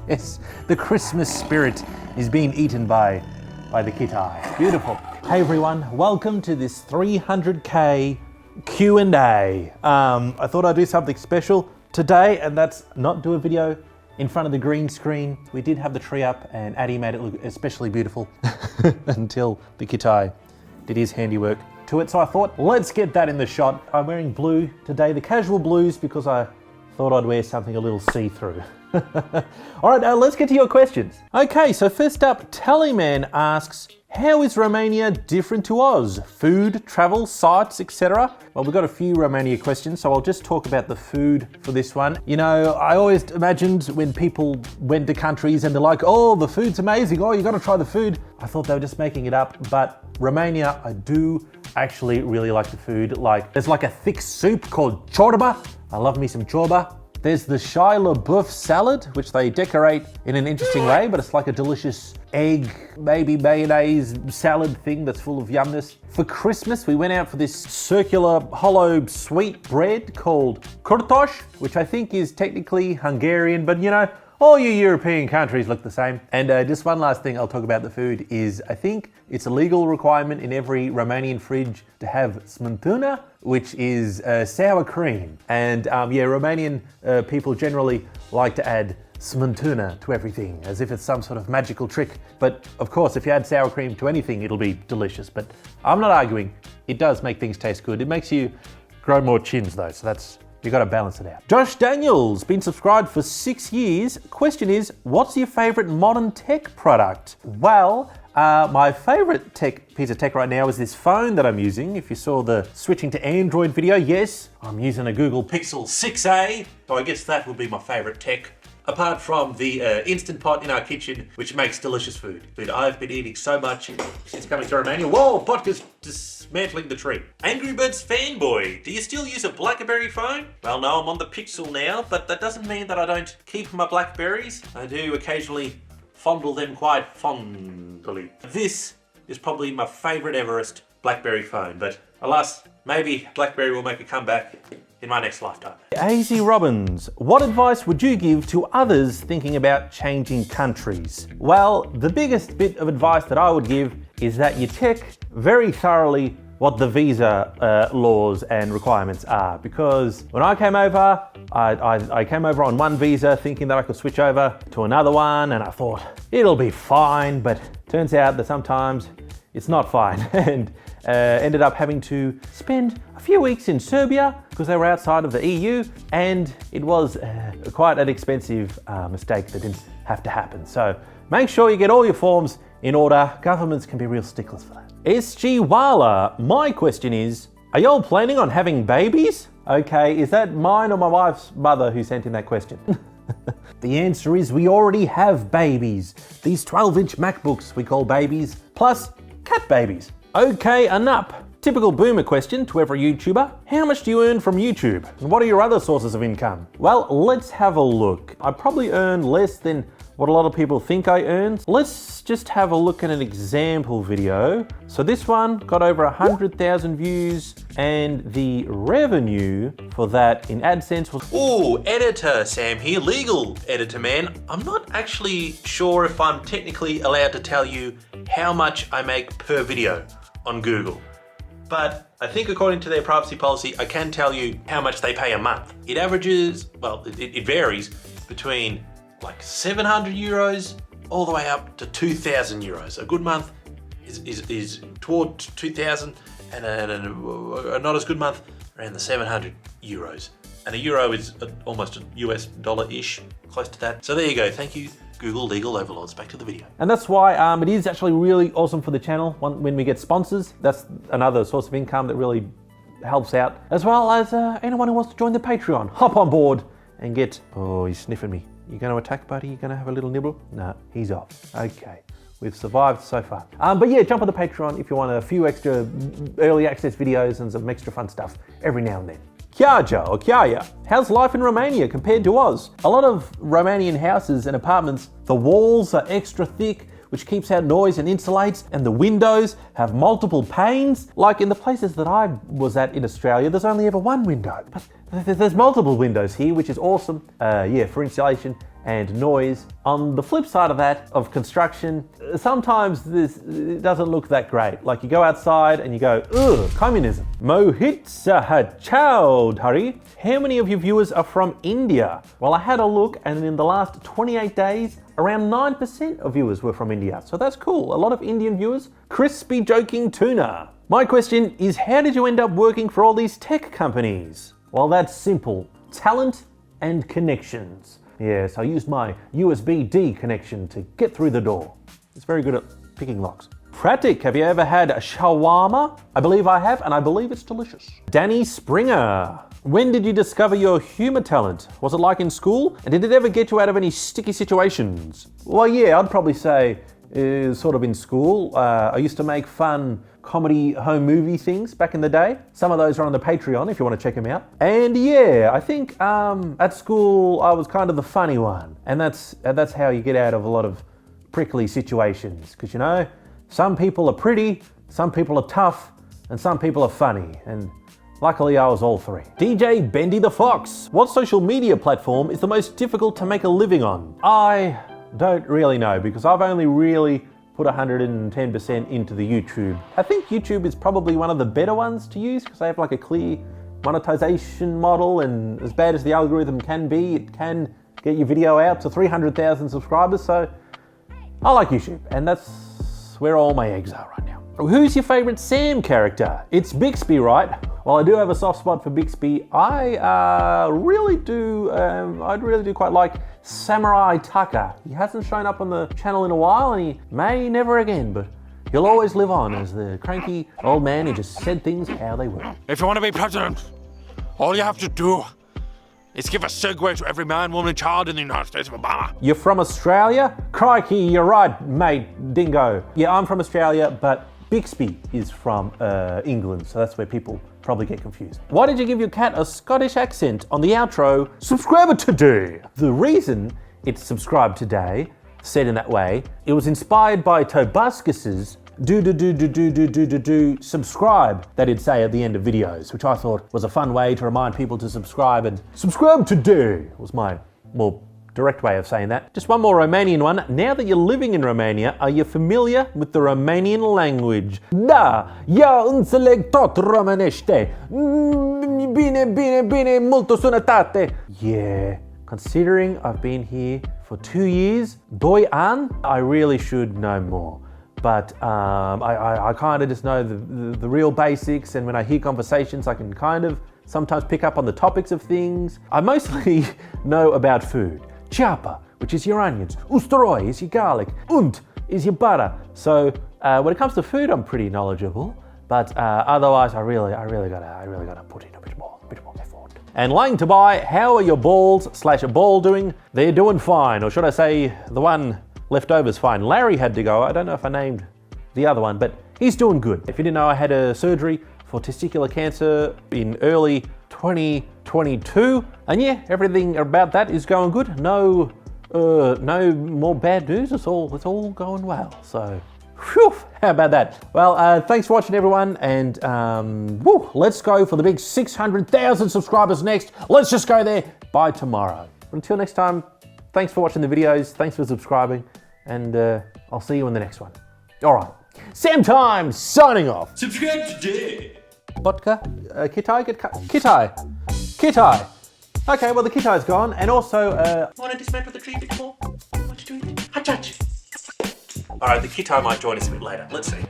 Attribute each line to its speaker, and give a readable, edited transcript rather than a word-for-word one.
Speaker 1: Yes, the Christmas spirit is being eaten by the kitai. Beautiful. Hey everyone, welcome to this 300K Q&A. I thought I'd do something special today, and that's not do a video in front of the green screen. We did have the tree up and Addy made it look especially beautiful until the kitai did his handiwork to it. So I thought, let's get that in the shot. I'm wearing blue today, the casual blues, because I thought I'd wear something a little see-through. All right, now let's get to your questions. Okay, so first up, Tallyman asks, how is Romania different to Oz? Food, travel, sites, etc. Well, we've got a few Romania questions, so I'll just talk about the food for this one. You know, I always imagined when people went to countries and they're like, oh, the food's amazing, oh, you gotta try the food. I thought they were just making it up, but Romania, I do actually really like the food. Like, there's like a thick soup called ciorba. I love me some ciorba. There's the Shai LaBeouf salad, which they decorate in an interesting way, but it's like a delicious egg, maybe mayonnaise salad thing that's full of yumness. For Christmas, we went out for this circular, hollow, sweet bread called kurtos, which I think is technically Hungarian, but you know, all you European countries look the same. And just one last thing I'll talk about the food is I think it's a legal requirement in every Romanian fridge to have smântână, which is sour cream. And yeah, Romanian people generally like to add smântână to everything, as if it's some sort of magical trick. But of course, if you add sour cream to anything, it'll be delicious. But I'm not arguing. It does make things taste good. It makes you grow more chins though, so you gotta balance it out. Josh Daniels, been subscribed for 6 years. Question is, what's your favorite modern tech product? Well, my favorite piece of tech right now is this phone that I'm using. If you saw the switching to Android video, yes, I'm using a Google Pixel 6a. So I guess that would be my favorite tech. Apart from the Instant Pot in our kitchen, which makes delicious food. Dude, I've been eating so much since coming to Romania. Whoa, vodka's dismantling the tree. Angry Birds fanboy, do you still use a BlackBerry phone? Well, no, I'm on the Pixel now, but that doesn't mean that I don't keep my Blackberries. I do occasionally fondle them quite fondly. This is probably my favorite Everest BlackBerry phone, but alas, maybe BlackBerry will make a comeback in my next lifetime. AZ Robbins, what advice would you give to others thinking about changing countries? Well, the biggest bit of advice that I would give is that you check very thoroughly what the visa laws and requirements are. Because when I came over, I came over on one visa thinking that I could switch over to another one, and I thought it'll be fine, but turns out that sometimes it's not fine. And ended up having to spend a few weeks in Serbia because they were outside of the EU, and it was quite an expensive mistake that didn't have to happen. So make sure you get all your forms in order. Governments can be real sticklers for that. SG Wala, my question is, are y'all planning on having babies? Okay, is that mine or my wife's mother who sent in that question? The answer is we already have babies. These 12-inch MacBooks we call babies, plus cat babies. Okay, enough. Typical boomer question to every YouTuber. How much do you earn from YouTube? And what are your other sources of income? Well, let's have a look. I probably earn less than what a lot of people think I earn. Let's just have a look at an example video. So this one got over 100,000 views, and the revenue for that in AdSense was... Ooh, editor Sam here, legal editor man. I'm not actually sure if I'm technically allowed to tell you how much I make per video on Google. But I think according to their privacy policy, I can tell you how much they pay a month. It averages, well, it varies between like 700 euros all the way up to 2,000 euros. A good month is toward 2,000, and a not as good month around the 700 euros. And a euro is almost a US dollar-ish, close to that. So there you go. Thank you, Google legal overlords. Back to the video. And that's why it is actually really awesome for the channel when we get sponsors. That's another source of income that really helps out, as well as anyone who wants to join the Patreon. Hop on board and get... Oh, he's sniffing me. You going to attack, buddy? You going to have a little nibble? No, he's off. Okay, we've survived so far. But yeah, jump on the Patreon if you want a few extra early access videos and some extra fun stuff every now and then. Kiaja or Kiaya, how's life in Romania compared to Oz? A lot of Romanian houses and apartments, the walls are extra thick, which keeps out noise and insulates, and the windows have multiple panes. Like in the places that I was at in Australia, there's only ever one window. But there's multiple windows here, which is awesome, yeah, for insulation and noise. On the flip side of that, of construction, sometimes it doesn't look that great. Like you go outside and you go, ugh, communism. Mohit Sahachaudhary. How many of your viewers are from India? Well, I had a look, and in the last 28 days, around 9% of viewers were from India. So that's cool. A lot of Indian viewers. Crispy joking tuna. My question is, how did you end up working for all these tech companies? Well, that's simple. Talent and connections. Yes, I used my USB-D connection to get through the door. It's very good at picking locks. Pratik, have you ever had a shawarma? I believe I have, and I believe it's delicious. Danny Springer. When did you discover your humor talent? Was it like in school? And did it ever get you out of any sticky situations? Well, yeah, I'd probably say sort of in school. I used to make fun comedy home movie things back in the day. Some of those are on the Patreon if you want to check them out. And yeah, I think at school I was kind of the funny one. And that's how you get out of a lot of prickly situations. Because you know, some people are pretty, some people are tough, and some people are funny. And luckily I was all three. DJ Bendy the Fox. What social media platform is the most difficult to make a living on? I don't really know, because I've only really put 110% into the YouTube. I think YouTube is probably one of the better ones to use because they have like a clear monetization model, and as bad as the algorithm can be, it can get your video out to 300,000 subscribers. So I like YouTube, and that's where all my eggs are right now. Who's your favorite Sam character? It's Bixby, right? Well, I do have a soft spot for Bixby. I'd really do quite like Samurai Tucker. He hasn't shown up on the channel in a while, and he may never again, but he'll always live on as the cranky old man who just said things how they were.
Speaker 2: If you want to be president, all you have to do is give a Segway to every man, woman, and child in the United States of Obama.
Speaker 1: You're from Australia? Crikey, you're right, mate, dingo. Yeah, I'm from Australia, but Bixby is from England, so that's where people probably get confused. Why did you give your cat a Scottish accent on the outro, subscriber today? The reason it's subscribed today, said in that way, it was inspired by Tobuscus's do subscribe that he'd say at the end of videos, which I thought was a fun way to remind people to subscribe, and subscribe today was my more direct way of saying that. Just one more Romanian one. Now that you're living in Romania, are you familiar with the Romanian language? Da, eu înțeleg tot românește. Bine, multă sănătate. Yeah, considering I've been here for 2 years, 2 ani, I really should know more. But I kind of just know the real basics, and when I hear conversations, I can kind of sometimes pick up on the topics of things. I mostly know about food. Ceapa, which is your onions. Usturoi is your garlic. Unt is your butter. So when it comes to food, I'm pretty knowledgeable. But otherwise, I really gotta put in a bit more effort. And lying to buy, how are your balls/ball doing? They're doing fine, or should I say, the one left over is fine. Larry had to go. I don't know if I named the other one, but he's doing good. If you didn't know, I had a surgery for testicular cancer in early 2022, and yeah, everything about that is going good. No more bad news. It's all going well. So, whew, how about that? Well, thanks for watching, everyone, and let's go for the big 600,000 subscribers next. Let's just go there by tomorrow. But until next time, thanks for watching the videos. Thanks for subscribing, and I'll see you in the next one. All right, SAMTIME signing off.
Speaker 2: Subscribe today.
Speaker 1: Vodka? Kitai? Kitai. Okay, well the Kitai's gone, and also
Speaker 3: Want to dismantle the tree bit more? Want to do it? Hutch.
Speaker 1: Alright, the Kitai might join us a bit later. Let's see.